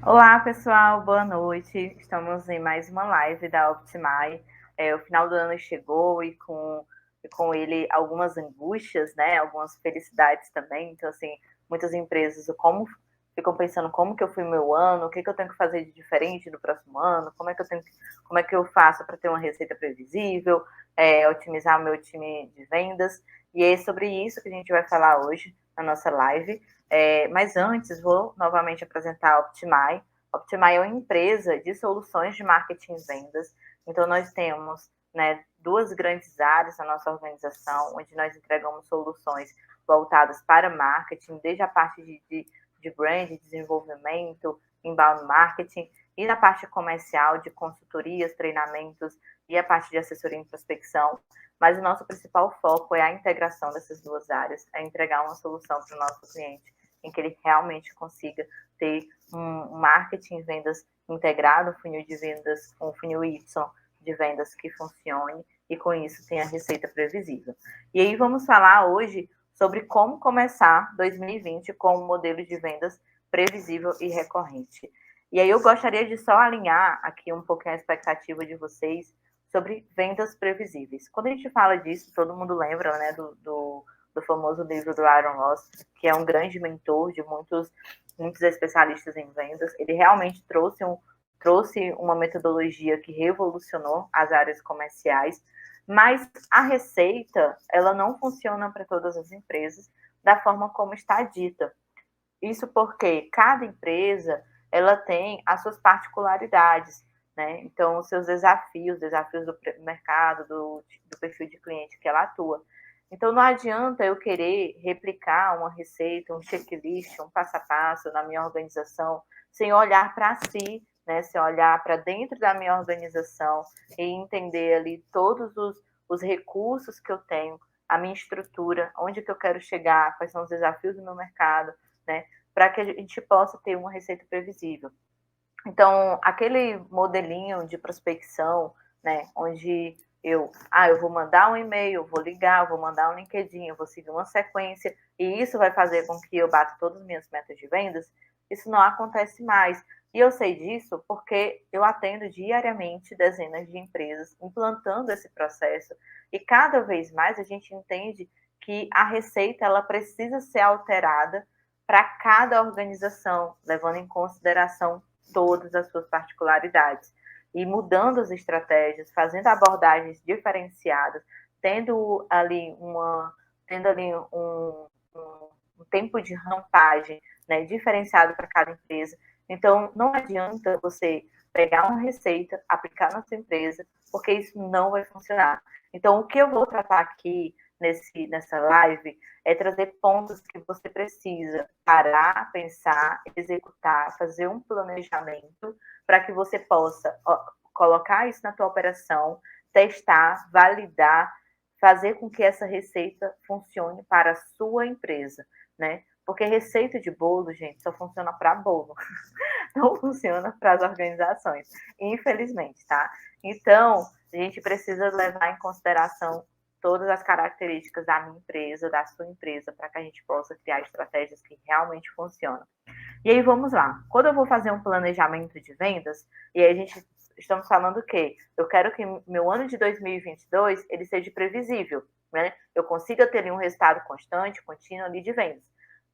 Olá, pessoal, boa noite. Estamos em mais uma live da Optimize. O final do ano chegou e com ele algumas angústias, né? Algumas felicidades também. Então, assim, muitas empresas ficam pensando como que eu fui meu ano, o que que eu tenho que fazer de diferente no próximo ano, como é que eu faço para ter uma receita previsível, otimizar o meu time de vendas. E é sobre isso que a gente vai falar hoje na nossa live. Mas antes, vou novamente apresentar a Optimize. A Optimize é uma empresa de soluções de marketing e vendas. Então, nós temos, né, duas grandes áreas na nossa organização, onde nós entregamos soluções voltadas para marketing, desde a parte de brand, desenvolvimento, inbound marketing, e na parte comercial, de consultorias, treinamentos e a parte de assessoria em prospecção. Mas o nosso principal foco é a integração dessas duas áreas, é entregar uma solução para o nosso cliente em que ele realmente consiga ter um marketing vendas integrado, um funil de vendas, um funil Y de vendas que funcione e com isso tenha receita previsível. E aí vamos falar hoje sobre como começar 2020 com um modelo de vendas previsível e recorrente. E aí eu gostaria de só alinhar aqui um pouquinho a expectativa de vocês sobre vendas previsíveis. Quando a gente fala disso, todo mundo lembra, né, do famoso livro do Aaron Ross, que é um grande mentor de muitos especialistas em vendas. Ele realmente trouxe uma metodologia que revolucionou as áreas comerciais, mas a receita, ela não funciona para todas as empresas da forma como está dita. Isso porque cada empresa, ela tem as suas particularidades, né? Então, os seus desafios do mercado, do perfil de cliente que ela atua. Então, não adianta eu querer replicar uma receita, um checklist, um passo a passo na minha organização, sem olhar para si, né? Sem olhar para dentro da minha organização e entender ali todos os recursos que eu tenho, a minha estrutura, onde que eu quero chegar, quais são os desafios do meu mercado, né? Para que a gente possa ter uma receita previsível. Então, aquele modelinho de prospecção, né, onde eu vou mandar um e-mail, vou ligar, vou mandar um LinkedIn, eu vou seguir uma sequência, e isso vai fazer com que eu bata todas as minhas metas de vendas, isso não acontece mais. E eu sei disso porque eu atendo diariamente dezenas de empresas implantando esse processo, e cada vez mais a gente entende que a receita ela precisa ser alterada para cada organização, levando em consideração todas as suas particularidades e mudando as estratégias, fazendo abordagens diferenciadas, tendo ali um tempo de rampagem, né, diferenciado para cada empresa. Então, não adianta você pegar uma receita, aplicar na sua empresa, porque isso não vai funcionar. Então, o que eu vou tratar aqui nessa live é trazer pontos que você precisa parar, pensar, executar, fazer um planejamento para que você possa colocar isso na tua operação, testar, validar, fazer com que essa receita funcione para a sua empresa, né? Porque receita de bolo, gente, só funciona para bolo, não funciona para as organizações, infelizmente, tá? Então, a gente precisa levar em consideração todas as características da minha empresa, da sua empresa, para que a gente possa criar estratégias que realmente funcionam. E aí vamos lá. Quando eu vou fazer um planejamento de vendas, e aí a gente estamos falando o quê? Eu quero que meu ano de 2022 ele seja previsível, né? Eu consiga ter um resultado constante, contínuo ali de vendas.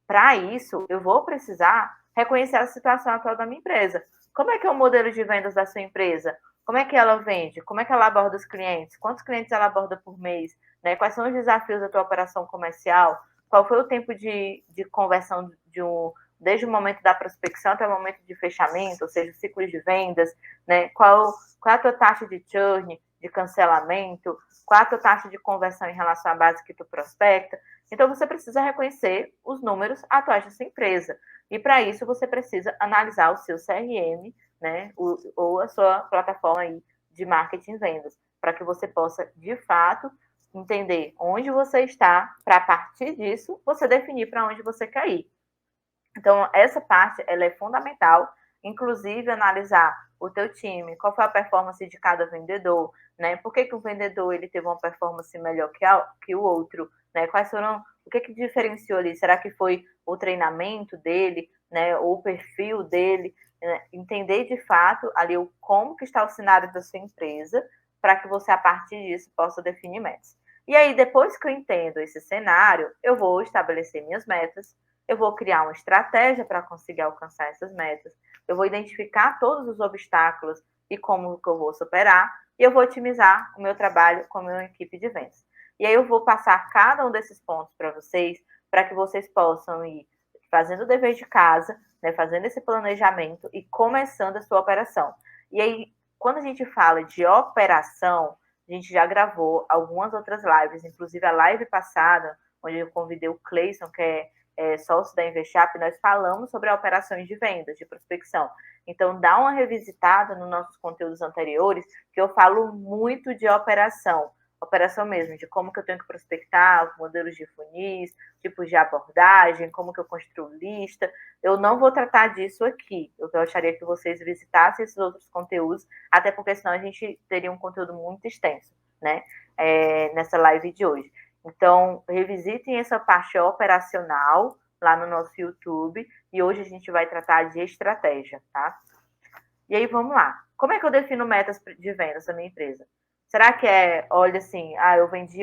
Para isso, eu vou precisar reconhecer a situação atual da minha empresa. Como é que é o modelo de vendas da sua empresa? Como é que ela vende? Como é que ela aborda os clientes? Quantos clientes ela aborda por mês? Né? Quais são os desafios da tua operação comercial? Qual foi o tempo de conversão desde o momento da prospecção até o momento de fechamento, ou seja, o ciclo de vendas, né? Qual é a tua taxa de churn, de cancelamento? Qual é a tua taxa de conversão em relação à base que tu prospecta? Então, você precisa reconhecer os números atuais da sua empresa. E, para isso, você precisa analisar o seu CRM, né, ou a sua plataforma aí de marketing e vendas, para que você possa, de fato, entender onde você está, para, a partir disso, você definir para onde você quer ir. Então, essa parte ela é fundamental, inclusive analisar o teu time, qual foi a performance de cada vendedor, né? Por que o vendedor ele teve uma performance melhor que o outro, né? Quais foram, o que diferenciou ali? Será que foi o treinamento dele, né? Ou o perfil dele? né? Entender de fato ali como que está o cenário da sua empresa, para que você, a partir disso, possa definir metas. E aí, depois que eu entendo esse cenário, eu vou estabelecer minhas metas, eu vou criar uma estratégia para conseguir alcançar essas metas, eu vou identificar todos os obstáculos e como que eu vou superar, e eu vou otimizar o meu trabalho com a minha equipe de vendas. E aí eu vou passar cada um desses pontos para vocês, para que vocês possam ir fazendo o dever de casa, né, fazendo esse planejamento e começando a sua operação. E aí, quando a gente fala de operação, a gente já gravou algumas outras lives, inclusive a live passada, onde eu convidei o Cleison, que é sócio da Investap, nós falamos sobre operações de vendas, de prospecção. Então, dá uma revisitada nos nossos conteúdos anteriores, que eu falo muito de operação mesmo, de como que eu tenho que prospectar, modelos de funis, tipos de abordagem, como que eu construo lista. Eu não vou tratar disso aqui. Eu gostaria que vocês visitassem esses outros conteúdos, até porque senão a gente teria um conteúdo muito extenso, né? Nessa live de hoje. Então, revisitem essa parte operacional lá no nosso YouTube, e hoje a gente vai tratar de estratégia, tá? E aí, vamos lá. Como é que eu defino metas de vendas da minha empresa? Será que olha assim, eu vendi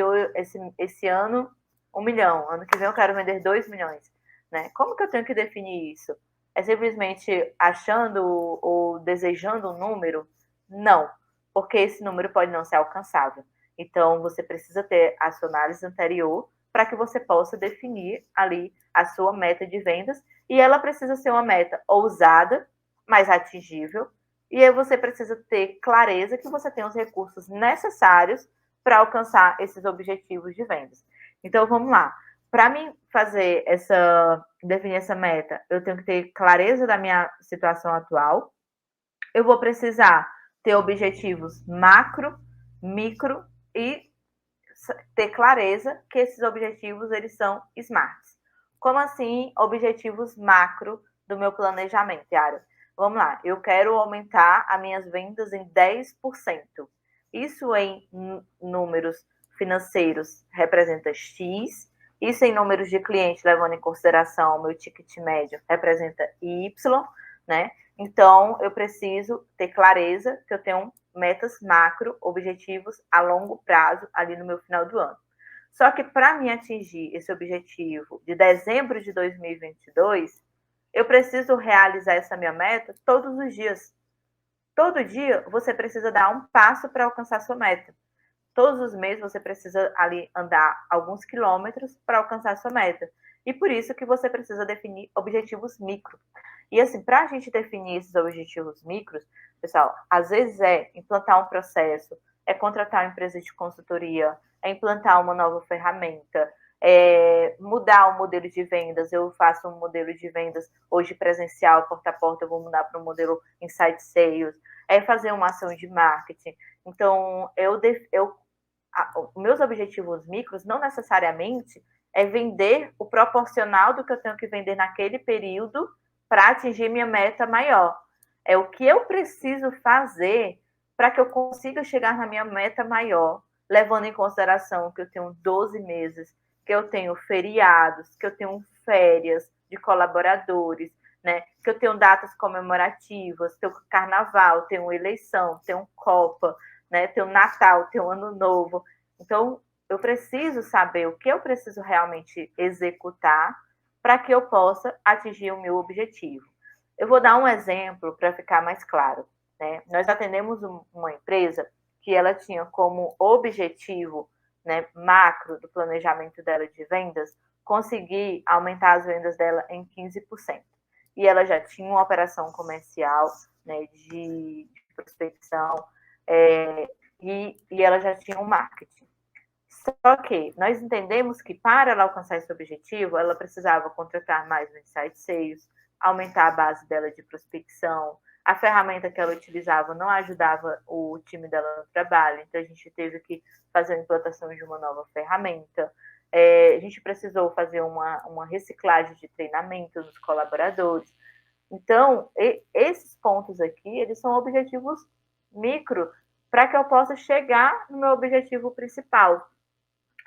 esse ano 1 milhão, ano que vem eu quero vender 2 milhões, né? Como que eu tenho que definir isso? É simplesmente achando ou desejando um número? Não, porque esse número pode não ser alcançável. Então, você precisa ter a sua análise anterior para que você possa definir ali a sua meta de vendas, e ela precisa ser uma meta ousada, mas atingível, e aí você precisa ter clareza que você tem os recursos necessários para alcançar esses objetivos de vendas. Então, vamos lá. Para mim definir essa meta, eu tenho que ter clareza da minha situação atual. Eu vou precisar ter objetivos macro, micro e ter clareza que esses objetivos eles são smarts. Como assim objetivos macro do meu planejamento, Yara? Vamos lá, eu quero aumentar as minhas vendas em 10%. Isso em números financeiros representa X, isso em números de clientes, levando em consideração o meu ticket médio, representa Y, né? Então, eu preciso ter clareza que eu tenho metas macro, objetivos a longo prazo ali no meu final do ano. Só que para mim atingir esse objetivo de dezembro de 2022, eu preciso realizar essa minha meta todos os dias. Todo dia você precisa dar um passo para alcançar sua meta. Todos os meses você precisa ali andar alguns quilômetros para alcançar sua meta. E por isso que você precisa definir objetivos micro. E assim, para a gente definir esses objetivos micros, pessoal, às vezes é implantar um processo, é contratar uma empresa de consultoria, é implantar uma nova ferramenta, é mudar o modelo de vendas. Eu faço um modelo de vendas hoje presencial, porta a porta, eu vou mudar para um modelo Inside Sales, é fazer uma ação de marketing. Então, meus objetivos micros não necessariamente é vender o proporcional do que eu tenho que vender naquele período para atingir minha meta maior. É o que eu preciso fazer para que eu consiga chegar na minha meta maior, levando em consideração que eu tenho 12 meses, que eu tenho feriados, que eu tenho férias de colaboradores, né? Que eu tenho datas comemorativas, tenho carnaval, tenho eleição, tenho Copa, né? Tenho Natal, tenho Ano Novo. Então, eu preciso saber o que eu preciso realmente executar para que eu possa atingir o meu objetivo. Eu vou dar um exemplo para ficar mais claro, né? Nós atendemos uma empresa que ela tinha como objetivo, né, macro do planejamento dela de vendas, conseguir aumentar as vendas dela em 15%. E ela já tinha uma operação comercial, né, de prospecção, e ela já tinha um marketing. Só que nós entendemos que para ela alcançar esse objetivo, ela precisava contratar mais no Inside Sales, aumentar a base dela de prospecção. A ferramenta que ela utilizava não ajudava o time dela no trabalho, então a gente teve que fazer a implantação de uma nova ferramenta. A gente precisou fazer uma reciclagem de treinamento nos colaboradores. Então, esses pontos aqui, eles são objetivos micro para que eu possa chegar no meu objetivo principal.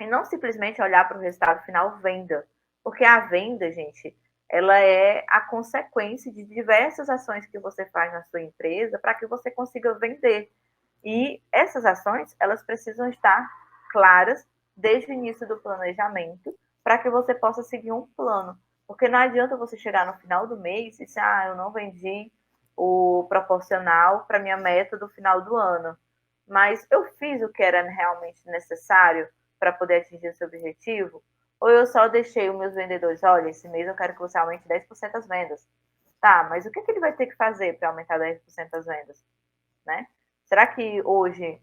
E não simplesmente olhar para o resultado final, venda. Porque a venda, gente, ela é a consequência de diversas ações que você faz na sua empresa para que você consiga vender. E essas ações, elas precisam estar claras desde o início do planejamento para que você possa seguir um plano. Porque não adianta você chegar no final do mês e dizer, eu não vendi o proporcional para minha meta do final do ano. Mas eu fiz o que era realmente necessário para poder atingir esse objetivo? Ou eu só deixei os meus vendedores, olha, esse mês eu quero que você aumente 10% as vendas. Tá, mas o que ele vai ter que fazer para aumentar 10% as vendas? Né? Será que hoje,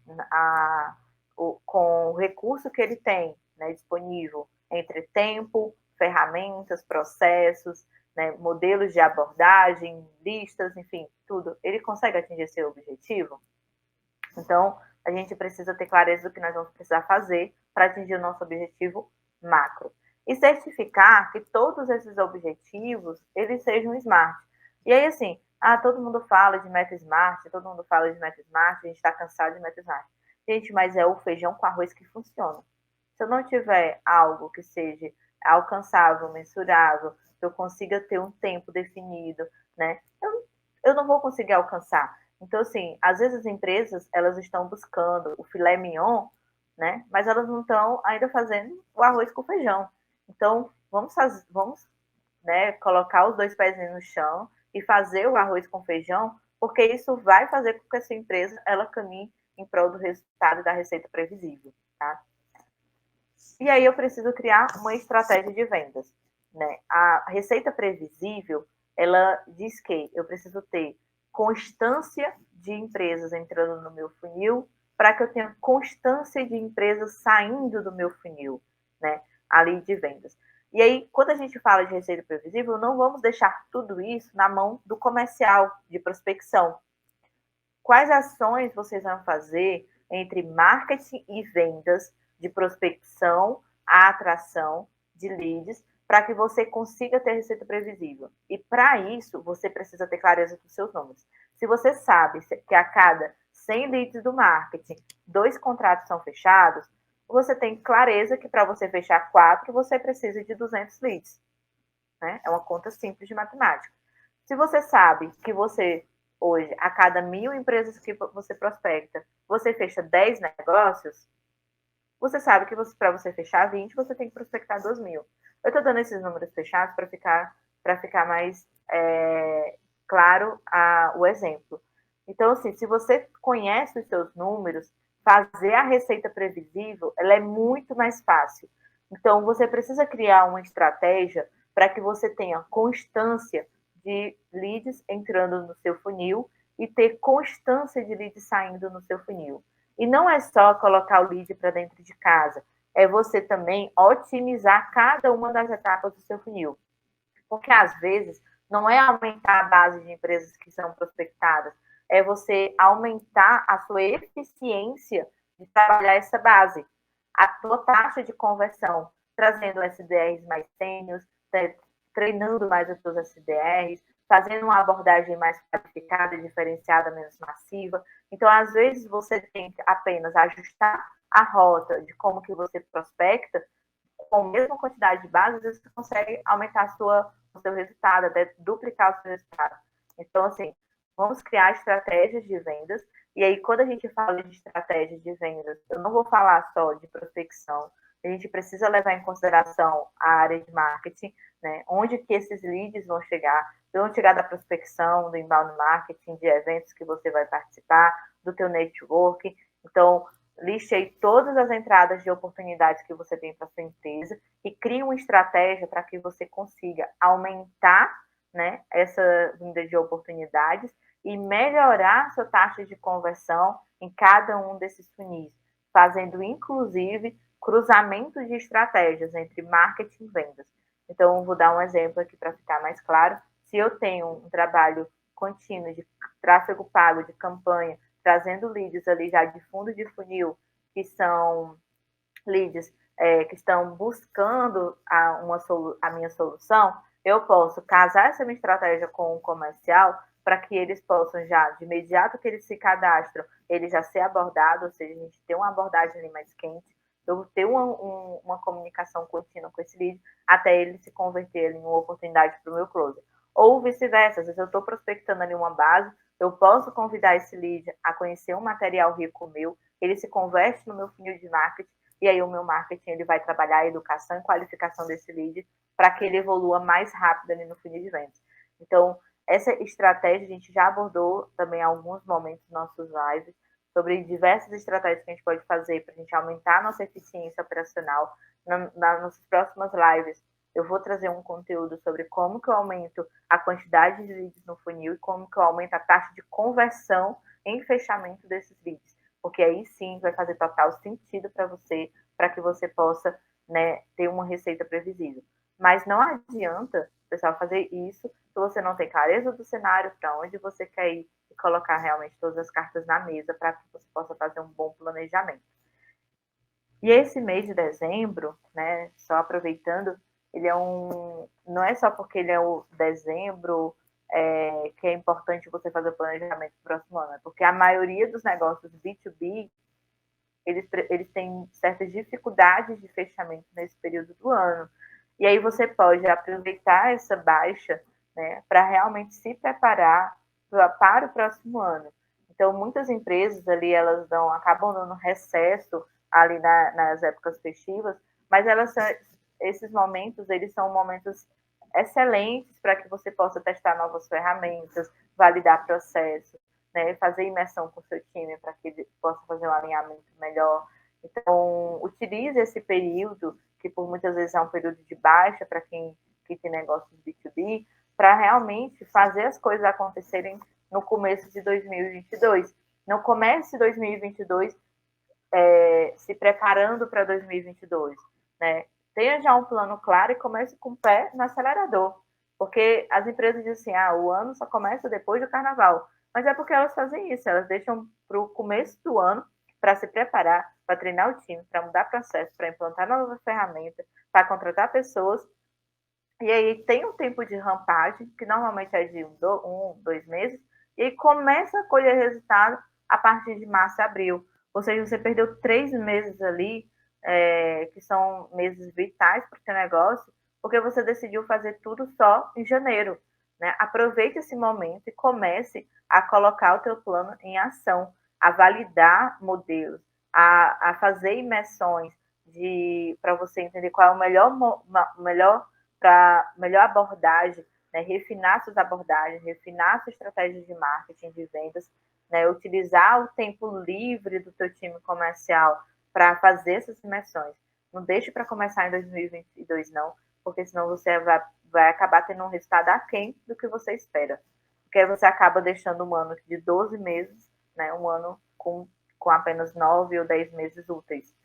com o recurso que ele tem, né, disponível, entre tempo, ferramentas, processos, né, modelos de abordagem, listas, enfim, tudo, ele consegue atingir seu objetivo? Então, a gente precisa ter clareza do que nós vamos precisar fazer para atingir o nosso objetivo macro. E certificar que todos esses objetivos, eles sejam smart. E aí, assim, todo mundo fala de meta smart, todo mundo fala de meta smart, a gente está cansado de meta smart. Gente, mas é o feijão com arroz que funciona. Se eu não tiver algo que seja alcançável, mensurável, que eu consiga ter um tempo definido, né, eu não vou conseguir alcançar. Então, assim, às vezes as empresas, elas estão buscando o filé mignon, né? Mas elas não estão ainda fazendo o arroz com feijão. Então, vamos né, colocar os dois pés no chão e fazer o arroz com feijão, porque isso vai fazer com que essa empresa, ela caminhe em prol do resultado da receita previsível, tá? E aí eu preciso criar uma estratégia de vendas, né? A receita previsível, ela diz que eu preciso ter constância de empresas entrando no meu funil para que eu tenha constância de empresas saindo do meu funil, né? Ali de vendas. E aí, quando a gente fala de receita previsível, não vamos deixar tudo isso na mão do comercial, de prospecção. Quais ações vocês vão fazer entre marketing e vendas de prospecção à atração de leads para que você consiga ter receita previsível? E para isso, você precisa ter clareza dos seus números. Se você sabe que a cada 100 leads do marketing, 2 contratos são fechados, você tem clareza que para você fechar 4, você precisa de 200 leads. Né? É uma conta simples de matemática. Se você sabe que você, hoje, a cada 1.000 empresas que você prospecta, você fecha 10 negócios, você sabe que para você fechar 20, você tem que prospectar 2.000. Eu estou dando esses números fechados para ficar mais claro o exemplo. Então, assim, se você conhece os seus números, fazer a receita previsível, ela é muito mais fácil. Então, você precisa criar uma estratégia para que você tenha constância de leads entrando no seu funil e ter constância de leads saindo no seu funil. E não é só colocar o lead para dentro de casa, é você também otimizar cada uma das etapas do seu funil. Porque, às vezes, não é aumentar a base de empresas que são prospectadas, é você aumentar a sua eficiência de trabalhar essa base, a tua taxa de conversão, trazendo SDRs mais sênios, treinando mais os seus SDRs, fazendo uma abordagem mais qualificada, diferenciada, menos massiva. Então, às vezes, você tem que apenas ajustar a rota de como que você prospecta, com a mesma quantidade de bases, às vezes você consegue aumentar o seu resultado, até duplicar o seu resultado. Então, assim, vamos criar estratégias de vendas. E aí, quando a gente fala de estratégias de vendas, eu não vou falar só de prospecção, a gente precisa levar em consideração a área de marketing, né? Onde que esses leads vão chegar da prospecção, do inbound marketing, de eventos que você vai participar, do teu network. Então, liste aí todas as entradas de oportunidades que você tem para sua empresa e crie uma estratégia para que você consiga aumentar, né, essa vinda de oportunidades e melhorar sua taxa de conversão em cada um desses funis, fazendo inclusive cruzamento de estratégias entre marketing e vendas. Então, vou dar um exemplo aqui para ficar mais claro. Se eu tenho um trabalho contínuo de tráfego pago, de campanha, trazendo leads ali já de fundo de funil, que são leads que estão buscando a minha solução, eu posso casar essa minha estratégia com o comercial para que eles possam já, de imediato que eles se cadastram, ele já ser abordado, ou seja, a gente ter uma abordagem ali mais quente, eu ter uma comunicação contínua com esse lead até ele se converter em uma oportunidade para o meu closer. Ou vice-versa, às vezes eu estou prospectando ali uma base, eu posso convidar esse lead a conhecer um material rico meu, ele se converte no meu funil de marketing, e aí o meu marketing ele vai trabalhar a educação e qualificação desse lead para que ele evolua mais rápido ali no funil de vendas. Então, essa estratégia a gente já abordou também em alguns momentos nos nossos lives, sobre diversas estratégias que a gente pode fazer para a gente aumentar a nossa eficiência operacional. Nas próximas lives, eu vou trazer um conteúdo sobre como que eu aumento a quantidade de leads no funil e como que eu aumento a taxa de conversão em fechamento desses leads. Porque aí sim vai fazer total sentido para você, para que você possa, né, ter uma receita previsível. Mas não adianta, pessoal, fazer isso se você não tem clareza do cenário, para onde você quer ir, e colocar realmente todas as cartas na mesa para que você possa fazer um bom planejamento. E esse mês de dezembro, né, só aproveitando, ele é não é só porque ele é o dezembro que é importante você fazer o planejamento do próximo ano, é porque a maioria dos negócios B2B, eles têm certas dificuldades de fechamento nesse período do ano. E aí você pode aproveitar essa baixa, né, para realmente se preparar para o próximo ano. Então, muitas empresas ali, elas acabam dando recesso ali nas épocas festivas, mas esses momentos, eles são momentos excelentes para que você possa testar novas ferramentas, validar processos, né, fazer imersão com o seu time para que ele possa fazer um alinhamento melhor. Então, utilize esse período, que por muitas vezes é um período de baixa para quem tem negócios B2B, para realmente fazer as coisas acontecerem no começo de 2022. Não comece 2022 se preparando para 2022, né? Tenha já um plano claro e comece com o pé no acelerador. Porque as empresas dizem assim, o ano só começa depois do carnaval. Mas é porque elas fazem isso, elas deixam para o começo do ano para se preparar, para treinar o time, para mudar processo, para implantar novas ferramentas, para contratar pessoas. E aí tem um tempo de rampagem, que normalmente é de 2 meses, e aí começa a colher resultado a partir de março e abril. Ou seja, você perdeu 3 meses ali, que são meses vitais para o seu negócio, porque você decidiu fazer tudo só em janeiro. Né? Aproveite esse momento e comece a colocar o teu plano em ação, a validar modelos, a fazer imersões para você entender qual é o melhor para melhor abordagem, né? Refinar suas abordagens, refinar suas estratégias de marketing, de vendas, né? Utilizar o tempo livre do teu time comercial para fazer essas imersões. Não deixe para começar em 2022, não, porque senão você vai acabar tendo um resultado aquém do que você espera. Porque aí você acaba deixando um ano de 12 meses, né? Um ano com apenas 9 ou 10 meses úteis.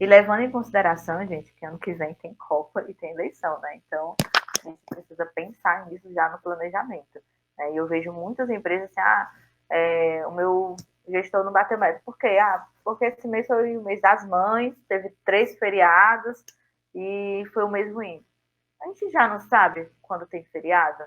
E levando em consideração, gente, que ano que vem tem Copa e tem eleição, né? Então, a gente precisa pensar nisso já no planejamento. Né? E eu vejo muitas empresas assim, o meu gestor não bateu meta. Por quê? Porque esse mês foi o mês das mães, teve 3 feriados e foi um mês ruim. A gente já não sabe quando tem feriado,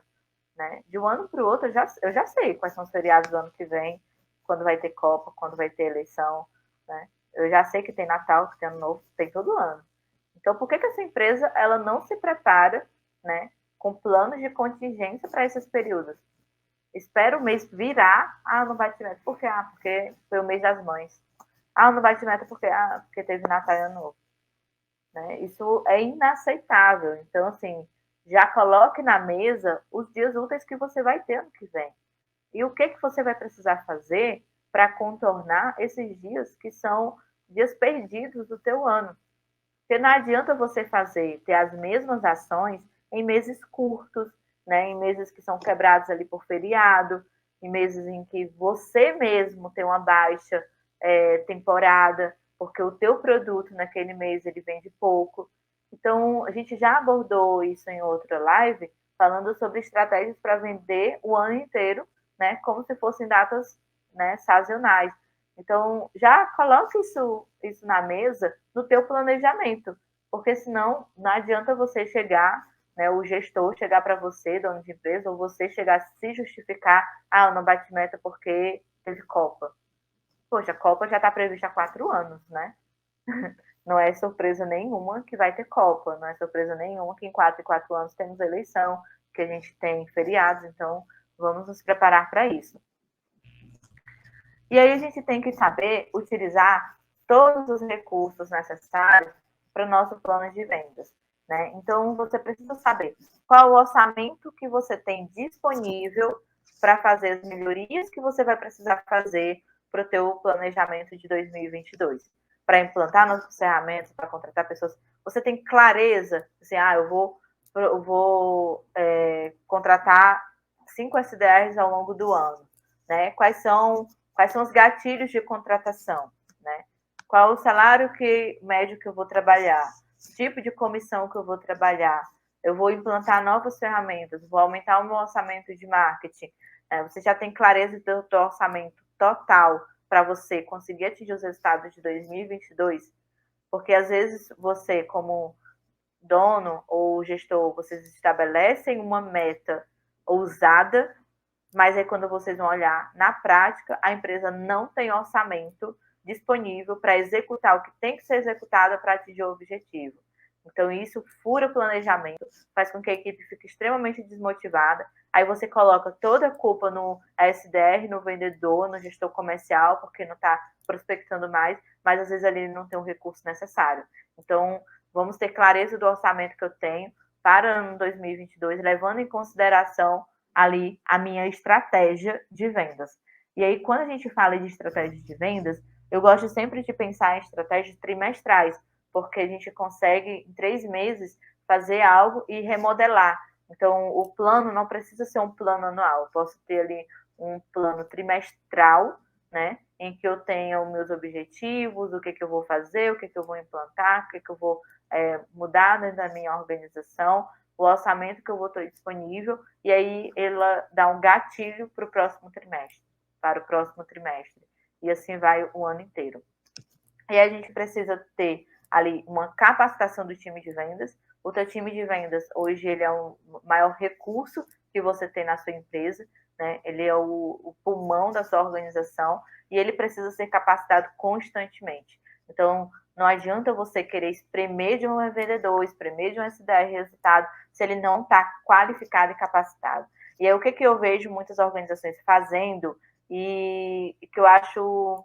né? De um ano para o outro, eu já sei quais são os feriados do ano que vem, quando vai ter Copa, quando vai ter eleição, né? Eu já sei que tem Natal, que tem Ano Novo, tem todo ano. Então, por que essa empresa ela não se prepara, né, com planos de contingência para esses períodos? Espera o mês virar, não vai ter meta. Por quê? Porque foi o mês das mães. Não vai ter meta porque teve Natal e Ano Novo. Né? Isso é inaceitável. Então, assim, já coloque na mesa os dias úteis que você vai ter ano que vem. E o que você vai precisar fazer para contornar esses dias que são dias perdidos do teu ano. Porque não adianta você ter as mesmas ações em meses curtos, né? Em meses que são quebrados ali por feriado, em meses em que você mesmo tem uma baixa temporada, porque o teu produto naquele mês ele vende pouco. Então, a gente já abordou isso em outra live, falando sobre estratégias para vender o ano inteiro, né, como se fossem datas, né, sazonais. Então, já coloque isso na mesa no teu planejamento, porque senão não adianta você chegar, né, o gestor chegar para você, dono de empresa, ou você chegar a se justificar, eu não bati meta porque teve Copa. Poxa, a Copa já está prevista há 4 anos, né? Não é surpresa nenhuma que vai ter Copa, não é surpresa nenhuma que em 4 em 4 anos temos eleição, que a gente tem feriados, então vamos nos preparar para isso. E aí a gente tem que saber utilizar todos os recursos necessários para o nosso plano de vendas. Né? Então, você precisa saber qual o orçamento que você tem disponível para fazer as melhorias que você vai precisar fazer para o teu planejamento de 2022. Para implantar novas ferramentas, para contratar pessoas. Você tem clareza, assim, eu vou contratar 5 SDRs ao longo do ano. Né? Quais são os gatilhos de contratação? Né? Qual o salário médio que eu vou trabalhar? Tipo de comissão que eu vou trabalhar? Eu vou implantar novas ferramentas, vou aumentar o meu orçamento de marketing. Você já tem clareza do seu orçamento total para você conseguir atingir os resultados de 2022? Porque às vezes você, como dono ou gestor, vocês estabelecem uma meta ousada, mas aí quando vocês vão olhar na prática, a empresa não tem orçamento disponível para executar o que tem que ser executado para atingir o objetivo. Então, isso fura o planejamento, faz com que a equipe fique extremamente desmotivada. Aí você coloca toda a culpa no SDR, no vendedor, no gestor comercial, porque não está prospectando mais, mas às vezes ele não tem o recurso necessário. Então, vamos ter clareza do orçamento que eu tenho para o ano 2022, levando em consideração ali a minha estratégia de vendas. E aí, quando a gente fala de estratégia de vendas, eu gosto sempre de pensar em estratégias trimestrais, porque a gente consegue, em 3 meses, fazer algo e remodelar. Então, o plano não precisa ser um plano anual. Eu posso ter ali um plano trimestral, né? Em que eu tenha os meus objetivos, o que eu vou fazer, o que eu vou implantar, o que eu vou mudar dentro da minha organização, o orçamento que eu vou ter disponível, e aí ela dá um gatilho para o próximo trimestre, e assim vai o ano inteiro. E a gente precisa ter ali uma capacitação do time de vendas. O teu time de vendas, hoje, ele é o maior recurso que você tem na sua empresa, né? Ele é o pulmão da sua organização e ele precisa ser capacitado constantemente. Então, não adianta você querer espremer de um vendedor, espremer de um SDR resultado, se ele não está qualificado e capacitado. E aí, o que eu vejo muitas organizações fazendo e que eu acho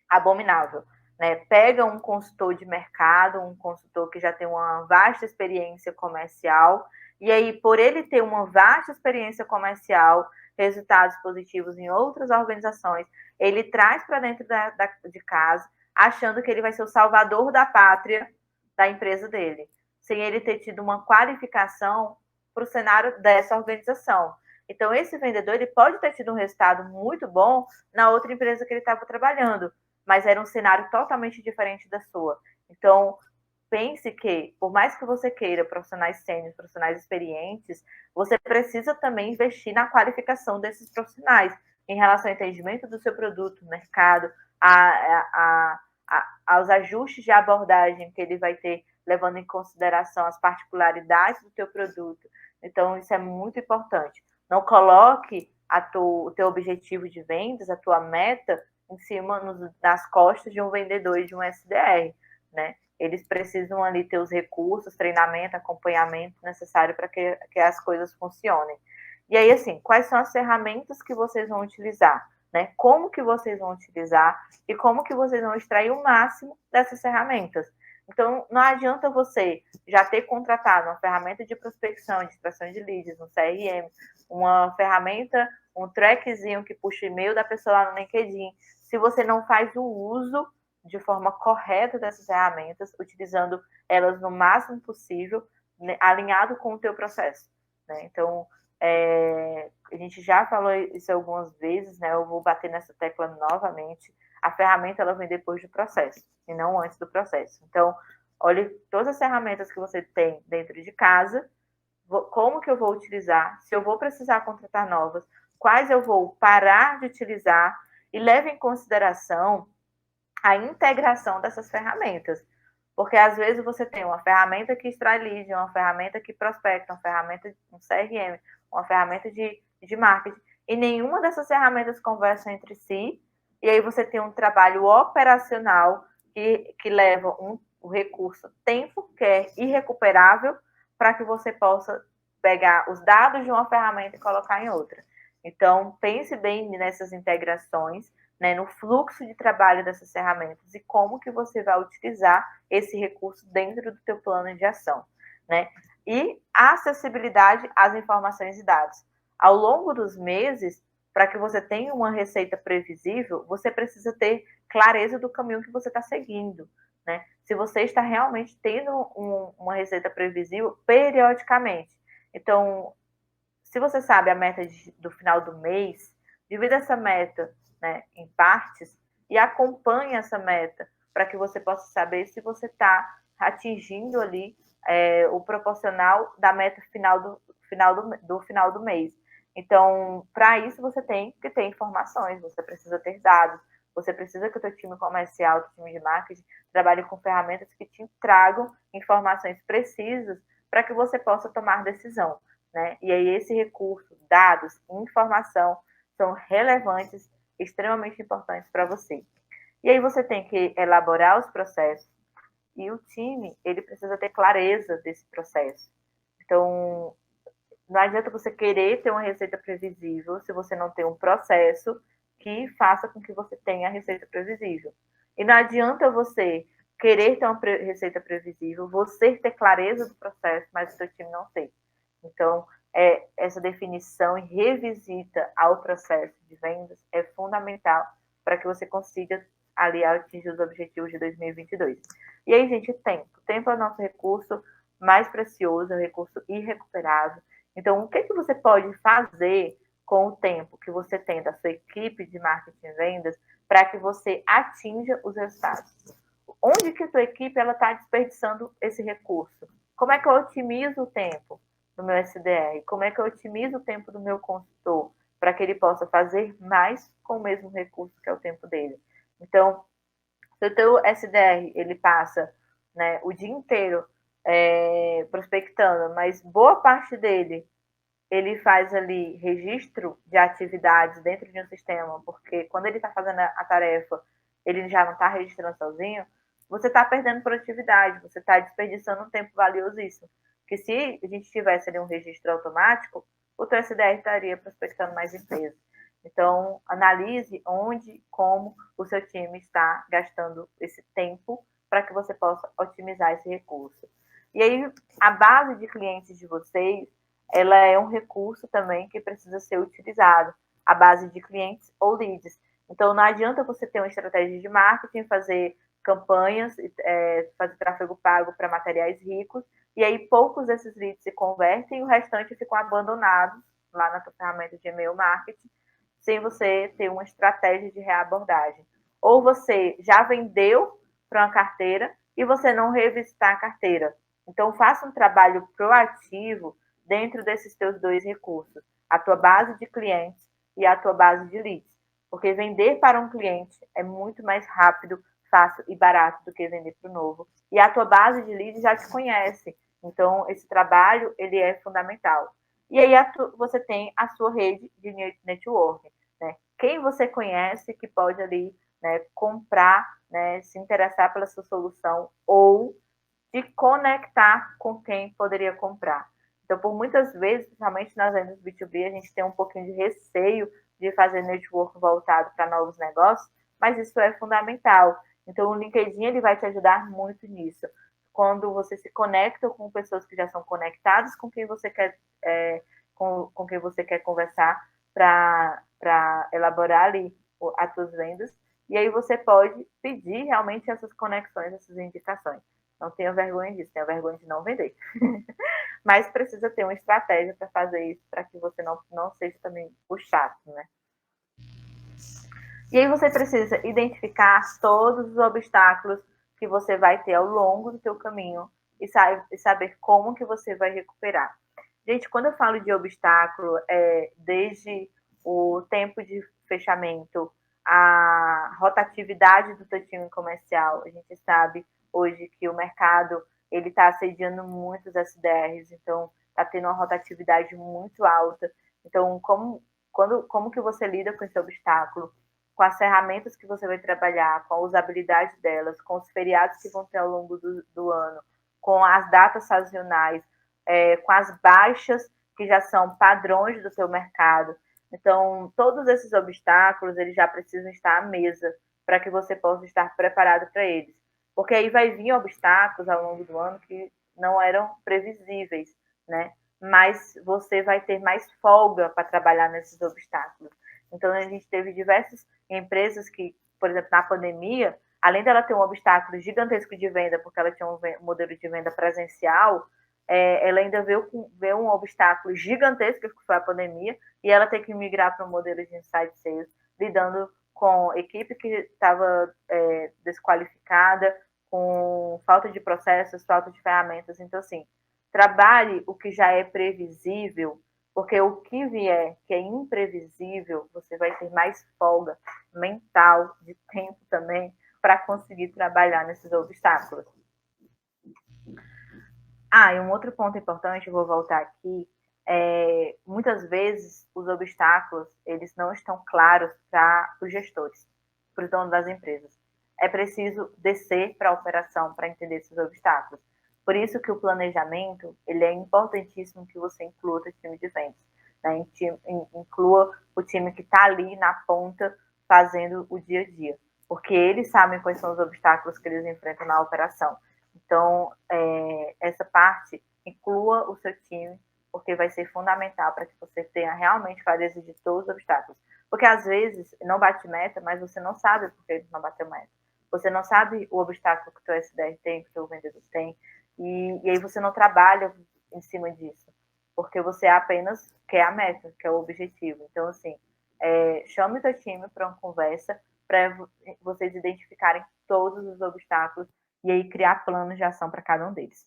abominável, né? Pega um consultor de mercado, um consultor que já tem uma vasta experiência comercial, e aí, por ele ter uma vasta experiência comercial, resultados positivos em outras organizações, ele traz para dentro de casa, achando que ele vai ser o salvador da pátria da empresa dele, sem ele ter tido uma qualificação para o cenário dessa organização. Então, esse vendedor ele pode ter tido um resultado muito bom na outra empresa que ele estava trabalhando, mas era um cenário totalmente diferente da sua. Então, pense que, por mais que você queira profissionais sêniores, profissionais experientes, você precisa também investir na qualificação desses profissionais em relação ao entendimento do seu produto, mercado, aos ajustes de abordagem que ele vai ter, levando em consideração as particularidades do teu produto. Então, isso é muito importante. Não coloque o teu objetivo de vendas, a tua meta, em cima, nas costas de um vendedor e de um SDR, né? Eles precisam ali ter os recursos, treinamento, acompanhamento necessário para que as coisas funcionem. E aí, assim, quais são as ferramentas que vocês vão utilizar, né? Como que vocês vão utilizar e como que vocês vão extrair o máximo dessas ferramentas. Então, não adianta você já ter contratado uma ferramenta de prospecção, de extração de leads, um CRM, uma ferramenta, um trackzinho que puxa e-mail da pessoa lá no LinkedIn, se você não faz o uso de forma correta dessas ferramentas, utilizando elas no máximo possível, né, alinhado com o teu processo. Né? Então, a gente já falou isso algumas vezes, né? Eu vou bater nessa tecla novamente. A ferramenta ela vem depois do processo, e não antes do processo. Então, olhe todas as ferramentas que você tem dentro de casa, como que eu vou utilizar, se eu vou precisar contratar novas, quais eu vou parar de utilizar, e leve em consideração a integração dessas ferramentas. Porque às vezes você tem uma ferramenta que extrai lead, uma ferramenta que prospecta, uma ferramenta, um CRM, uma ferramenta de marketing, e nenhuma dessas ferramentas conversa entre si, e aí você tem um trabalho operacional que levam o recurso tempo, que é irrecuperável, para que você possa pegar os dados de uma ferramenta e colocar em outra. Então, pense bem nessas integrações, né, no fluxo de trabalho dessas ferramentas e como que você vai utilizar esse recurso dentro do teu plano de ação, né? E a acessibilidade às informações e dados. Ao longo dos meses, para que você tenha uma receita previsível, você precisa ter clareza do caminho que você está seguindo, né? Se você está realmente tendo uma receita previsível periodicamente. Então, se você sabe a meta do final do mês, divida essa meta, né, em partes e acompanhe essa meta para que você possa saber se você está atingindo ali o proporcional da meta final do mês. Então, para isso você tem que ter informações, você precisa ter dados, você precisa que o teu time comercial, o time de marketing, trabalhe com ferramentas que te tragam informações precisas para que você possa tomar decisão, né? E aí esse recurso, dados, informação, são relevantes, extremamente importantes para você. E aí você tem que elaborar os processos e o time, ele precisa ter clareza desse processo. Então, não adianta você querer ter uma receita previsível se você não tem um processo que faça com que você tenha a receita previsível. E não adianta você querer ter uma receita previsível, você ter clareza do processo, mas o seu time não ter. Então, essa definição e revisita ao processo de vendas é fundamental para que você consiga ali atingir os objetivos de 2022. E aí, gente, tempo. Tempo é o nosso recurso mais precioso, é um recurso irrecuperável. Então, o que você pode fazer com o tempo que você tem da sua equipe de marketing e vendas para que você atinja os resultados? Onde que a sua equipe está desperdiçando esse recurso? Como é que eu otimizo o tempo do meu SDR? Como é que eu otimizo o tempo do meu consultor para que ele possa fazer mais com o mesmo recurso que é o tempo dele? Então, se o teu SDR ele passa, né, o dia inteiro prospectando, mas boa parte dele ele faz ali registro de atividades dentro de um sistema, porque quando ele está fazendo a tarefa, ele já não está registrando sozinho, você está perdendo produtividade, você está desperdiçando um tempo valiosíssimo. Porque se a gente tivesse ali um registro automático, o teu SDR estaria prospectando mais empresas. Então, analise onde, como o seu time está gastando esse tempo para que você possa otimizar esse recurso. E aí, a base de clientes de vocês, ela é um recurso também que precisa ser utilizado, a base de clientes ou leads. Então, não adianta você ter uma estratégia de marketing, fazer campanhas, fazer tráfego pago para materiais ricos, e aí poucos desses leads se convertem e o restante ficam abandonados lá na tua ferramenta de e-mail marketing, sem você ter uma estratégia de reabordagem. Ou você já vendeu para uma carteira e você não revisitar a carteira. Então, faça um trabalho proativo dentro desses teus dois recursos, a tua base de clientes e a tua base de leads. Porque vender para um cliente é muito mais rápido, fácil e barato do que vender para o novo. E a tua base de leads já te conhece. Então, esse trabalho, ele é fundamental. E aí você tem a sua rede de networking, né? Quem você conhece que pode ali, né, comprar, né, se interessar pela sua solução ou de conectar com quem poderia comprar. Então, por muitas vezes, principalmente nas vendas B2B, a gente tem um pouquinho de receio de fazer network voltado para novos negócios, mas isso é fundamental. Então, o LinkedIn ele vai te ajudar muito nisso. Quando você se conecta com pessoas que já são conectadas com quem você quer, com quem você quer conversar para elaborar ali as suas vendas, e aí você pode pedir realmente essas conexões, essas indicações. Não tenha vergonha disso, tenha vergonha de não vender. Mas precisa ter uma estratégia para fazer isso, para que você não seja também puxado, né? E aí você precisa identificar todos os obstáculos que você vai ter ao longo do seu caminho e saber como que você vai recuperar. Gente, quando eu falo de obstáculo, desde o tempo de fechamento, a rotatividade do teu time comercial. A gente sabe hoje que o mercado ele está assediando muitos SDRs, então está tendo uma rotatividade muito alta. Então, como que você lida com esse obstáculo? com as ferramentas que você vai trabalhar, com a usabilidade delas, com os feriados que vão ter ao longo do ano, com as datas sazonais, com as baixas que já são padrões do seu mercado. Então, todos esses obstáculos, eles já precisam estar à mesa para que você possa estar preparado para eles. Porque aí vai vir obstáculos ao longo do ano que não eram previsíveis, né? Mas você vai ter mais folga para trabalhar nesses obstáculos. Então, a gente teve diversas empresas que, por exemplo, na pandemia, além dela ter um obstáculo gigantesco de venda, porque ela tinha um modelo de venda presencial, ela ainda veio um obstáculo gigantesco, que foi a pandemia, e ela tem que migrar para um modelo de inside sales, lidando com equipe que estava desqualificada, com falta de processos, falta de ferramentas. Então, assim, trabalhe o que já é previsível, porque o que vier, que é imprevisível, você vai ter mais folga mental, de tempo também, para conseguir trabalhar nesses obstáculos. E um outro ponto importante, eu vou voltar aqui, muitas vezes os obstáculos, eles não estão claros para os gestores, para os donos das empresas. É preciso descer para a operação para entender esses obstáculos. Por isso que o planejamento, ele é importantíssimo que você inclua o time de vendas, né? Inclua o time que está ali na ponta fazendo o dia a dia, porque eles sabem quais são os obstáculos que eles enfrentam na operação. Então, essa parte, inclua o seu time, porque vai ser fundamental para que você tenha realmente clareza de todos os obstáculos. Porque, às vezes, não bate meta, mas você não sabe por que não bateu meta. Você não sabe o obstáculo que o teu SDR tem, que o teu vendedor tem, e aí você não trabalha em cima disso, porque você apenas quer a meta, que é o objetivo. Então, assim, chame o teu time para uma conversa, para vocês identificarem todos os obstáculos e aí criar planos de ação para cada um deles.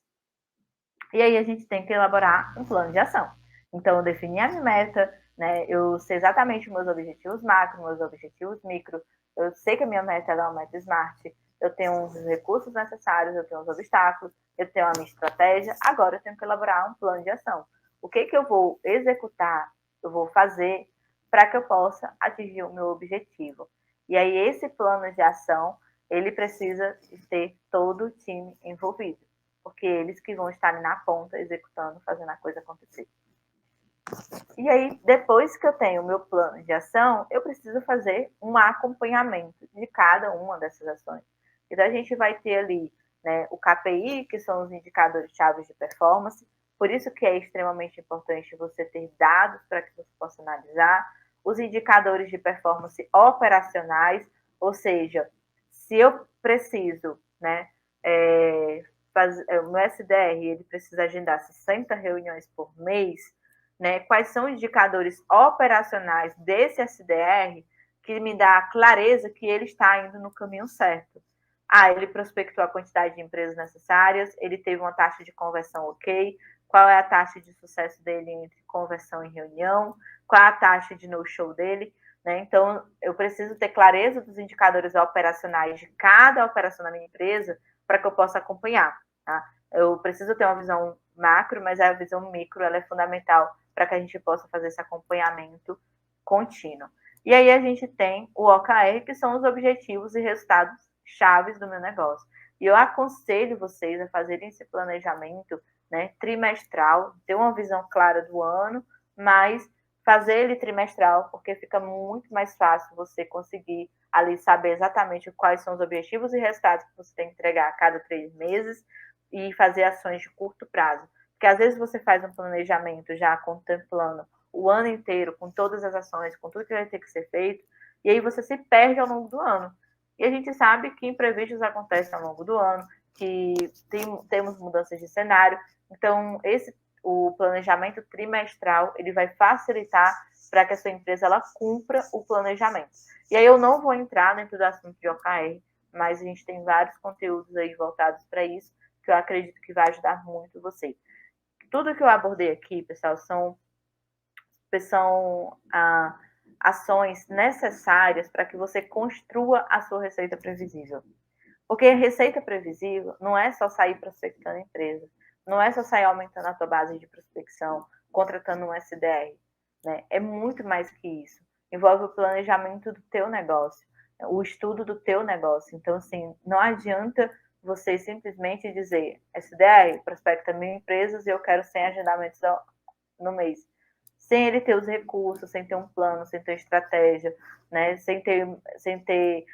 E aí a gente tem que elaborar um plano de ação. Então, eu defini a minha meta, né? Eu sei exatamente meus objetivos macro, meus objetivos micro. Eu sei que a minha meta é uma meta smart. Eu tenho os recursos necessários, eu tenho os obstáculos, eu tenho a minha estratégia. Agora eu tenho que elaborar um plano de ação. O que eu vou executar, eu vou fazer para que eu possa atingir o meu objetivo. E aí esse plano de ação, ele precisa ter todo o time envolvido, porque eles que vão estar ali na ponta, executando, fazendo a coisa acontecer. E aí, depois que eu tenho o meu plano de ação, eu preciso fazer um acompanhamento de cada uma dessas ações. Então, a gente vai ter ali, né, o KPI, que são os indicadores-chave de performance, por isso que é extremamente importante você ter dados para que você possa analisar, os indicadores de performance operacionais, ou seja, se eu preciso, né, o meu SDR, ele precisa agendar 60 reuniões por mês, né? Quais são os indicadores operacionais desse SDR que me dá a clareza que ele está indo no caminho certo? Ele prospectou a quantidade de empresas necessárias, ele teve uma taxa de conversão ok, qual é a taxa de sucesso dele entre conversão e reunião, qual é a taxa de no-show dele, né? Então, eu preciso ter clareza dos indicadores operacionais de cada operação da minha empresa para que eu possa acompanhar, tá? Eu preciso ter uma visão macro, mas a visão micro ela é fundamental para que a gente possa fazer esse acompanhamento contínuo. E aí a gente tem o OKR, que são os objetivos e resultados chaves do meu negócio. E eu aconselho vocês a fazerem esse planejamento, né, trimestral, ter uma visão clara do ano, mas fazer ele trimestral, porque fica muito mais fácil você conseguir ali saber exatamente quais são os objetivos e resultados que você tem que entregar a cada 3 meses e fazer ações de curto prazo. Porque às vezes você faz um planejamento já contemplando o ano inteiro, com todas as ações, com tudo que vai ter que ser feito, e aí você se perde ao longo do ano. E a gente sabe que imprevistos acontecem ao longo do ano, que temos mudanças de cenário. Então, o planejamento trimestral, ele vai facilitar para que a sua empresa ela cumpra o planejamento. E aí eu não vou entrar dentro do assunto de OKR, mas a gente tem vários conteúdos aí voltados para isso, que eu acredito que vai ajudar muito você. Tudo que eu abordei aqui, pessoal, são ações necessárias para que você construa a sua receita previsível. Porque receita previsível não é só sair prospectando empresa, não é só sair aumentando a tua base de prospecção, contratando um SDR, né? É muito mais que isso. envolve o planejamento do teu negócio, o estudo do teu negócio. Então, assim, não adianta você simplesmente dizer, SDR, prospecta 1.000 empresas e eu quero 100 agendamentos no mês. Sem ele ter os recursos, sem ter um plano, sem ter estratégia, né? sem ter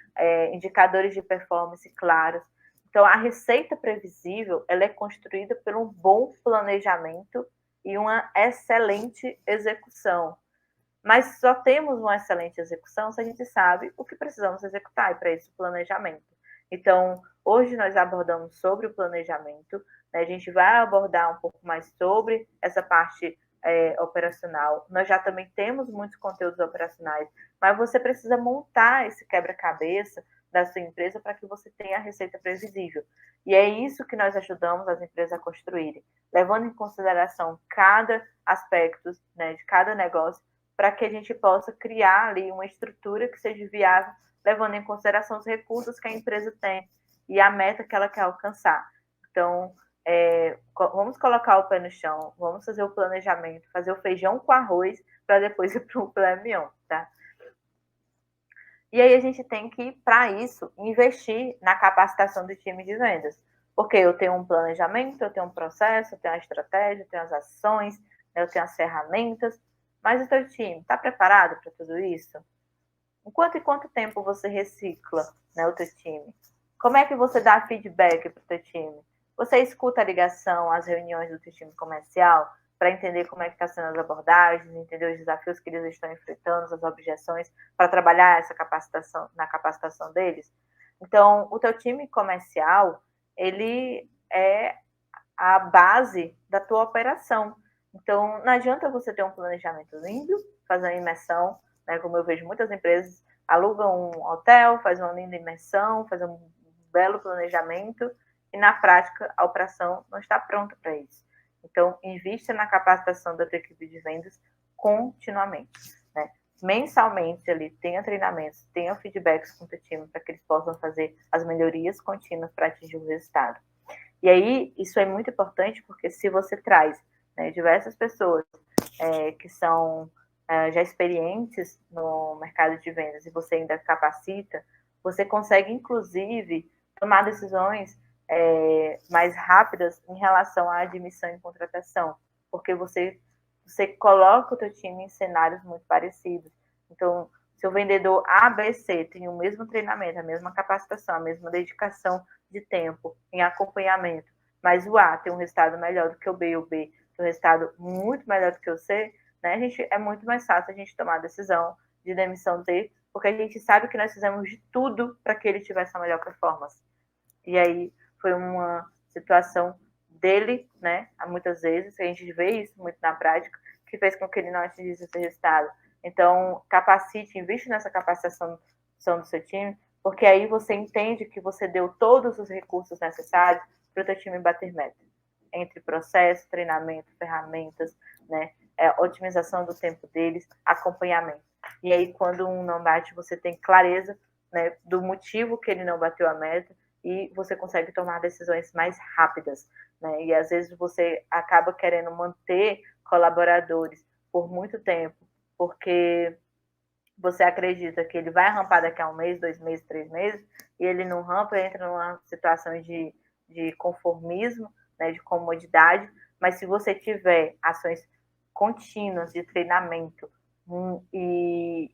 indicadores de performance claros. Então, a receita previsível ela é construída por um bom planejamento e uma excelente execução. Mas só temos uma excelente execução se a gente sabe o que precisamos executar, e para isso o planejamento. Então, hoje nós abordamos sobre o planejamento, né? A gente vai abordar um pouco mais sobre essa parte operacional. Nós já também temos muitos conteúdos operacionais, mas você precisa montar esse quebra-cabeça da sua empresa para que você tenha a receita previsível. E é isso que nós ajudamos as empresas a construírem, levando em consideração cada aspecto, né, de cada negócio, para que a gente possa criar ali uma estrutura que seja viável, levando em consideração os recursos que a empresa tem e a meta que ela quer alcançar. Então, vamos colocar o pé no chão, vamos fazer o planejamento, fazer o feijão com arroz para depois ir para o filé mignon, tá? E aí a gente tem que, para isso, investir na capacitação do time de vendas. Porque eu tenho um planejamento, eu tenho um processo, eu tenho a estratégia, eu tenho as ações, eu tenho as ferramentas, mas o teu time está preparado para tudo isso? Em quanto tempo você recicla, né, o teu time? Como é que você dá feedback para o teu time? Você escuta a ligação, as reuniões do teu time comercial para entender como é que está sendo as abordagens, entender os desafios que eles estão enfrentando, as objeções, para trabalhar essa capacitação, na capacitação deles? Então, o teu time comercial, ele é a base da tua operação. Então, não adianta você ter um planejamento lindo, fazer uma imersão, né, como eu vejo muitas empresas, alugam um hotel, faz uma linda imersão, faz um belo planejamento, e na prática a operação não está pronta para isso. Então, invista na capacitação da tua equipe de vendas continuamente, né? Mensalmente ali, tenha treinamentos, tenha feedbacks com o teu time para que eles possam fazer as melhorias contínuas para atingir o resultado. E aí, isso é muito importante porque se você traz, né, diversas pessoas que são já experientes no mercado de vendas e você ainda capacita, você consegue, inclusive, tomar decisões mais rápidas em relação à admissão e contratação, porque você coloca o teu time em cenários muito parecidos. Então, se o vendedor A, B, C tem o mesmo treinamento, a mesma capacitação, a mesma dedicação de tempo em acompanhamento, mas o A tem um resultado melhor do que o B e o B tem um resultado muito melhor do que o C, né? É muito mais fácil a gente tomar a decisão de demissão dele, porque a gente sabe que nós fizemos de tudo para que ele tivesse a melhor performance. E aí foi uma situação dele, né? Muitas vezes, a gente vê isso muito na prática, que fez com que ele não atingisse esse resultado. Então, capacite, investe nessa capacitação do seu time, porque aí você entende que você deu todos os recursos necessários para o seu time bater meta. Entre processo, treinamento, ferramentas, né? Otimização do tempo deles, acompanhamento. E aí, quando um não bate, você tem clareza, né, do motivo que ele não bateu a meta e você consegue tomar decisões mais rápidas, né? E às vezes você acaba querendo manter colaboradores por muito tempo, porque você acredita que ele vai rampar daqui a 1 mês, 2 meses, 3 meses, e ele não rampa, entra numa situação de conformismo, né, de comodidade, mas se você tiver ações contínuas de treinamento e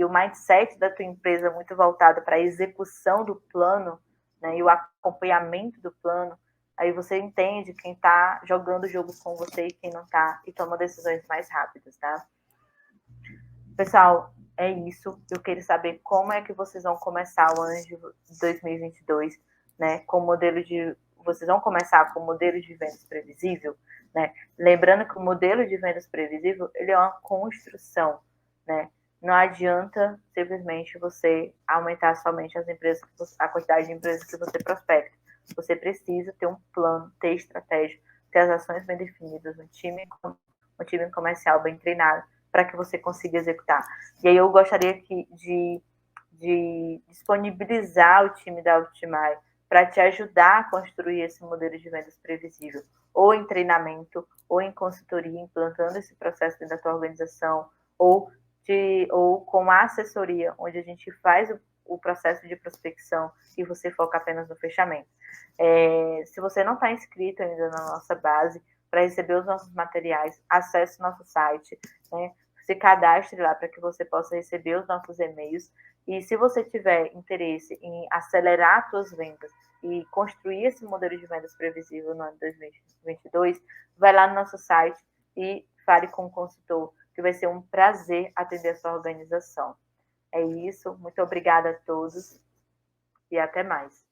o mindset da tua empresa muito voltado para a execução do plano, né, e o acompanhamento do plano, aí você entende quem está jogando o jogo com você e quem não está, e toma decisões mais rápidas, tá? Pessoal, é isso. Eu queria saber como é que vocês vão começar o ano de 2022, né? Com modelo de... Vocês vão começar com o modelo de vendas previsível, né? Lembrando que o modelo de vendas previsível, ele é uma construção, né? Não adianta simplesmente você aumentar somente as empresas, a quantidade de empresas que você prospecta. Você precisa ter um plano, ter estratégia, ter as ações bem definidas, um time comercial bem treinado, para que você consiga executar. E aí eu gostaria de disponibilizar o time da Optimize para te ajudar a construir esse modelo de vendas previsível, ou em treinamento, ou em consultoria, implantando esse processo dentro da tua organização, ou ou com a assessoria, onde a gente faz o processo de prospecção e você foca apenas no fechamento. Se você não está inscrito ainda na nossa base, para receber os nossos materiais, acesse o nosso site, né? Se cadastre lá para que você possa receber os nossos e-mails. E se você tiver interesse em acelerar suas vendas e construir esse modelo de vendas previsível no ano de 2022, vai lá no nosso site e fale com o consultor, que vai ser um prazer atender a sua organização. É isso, muito obrigada a todos e até mais.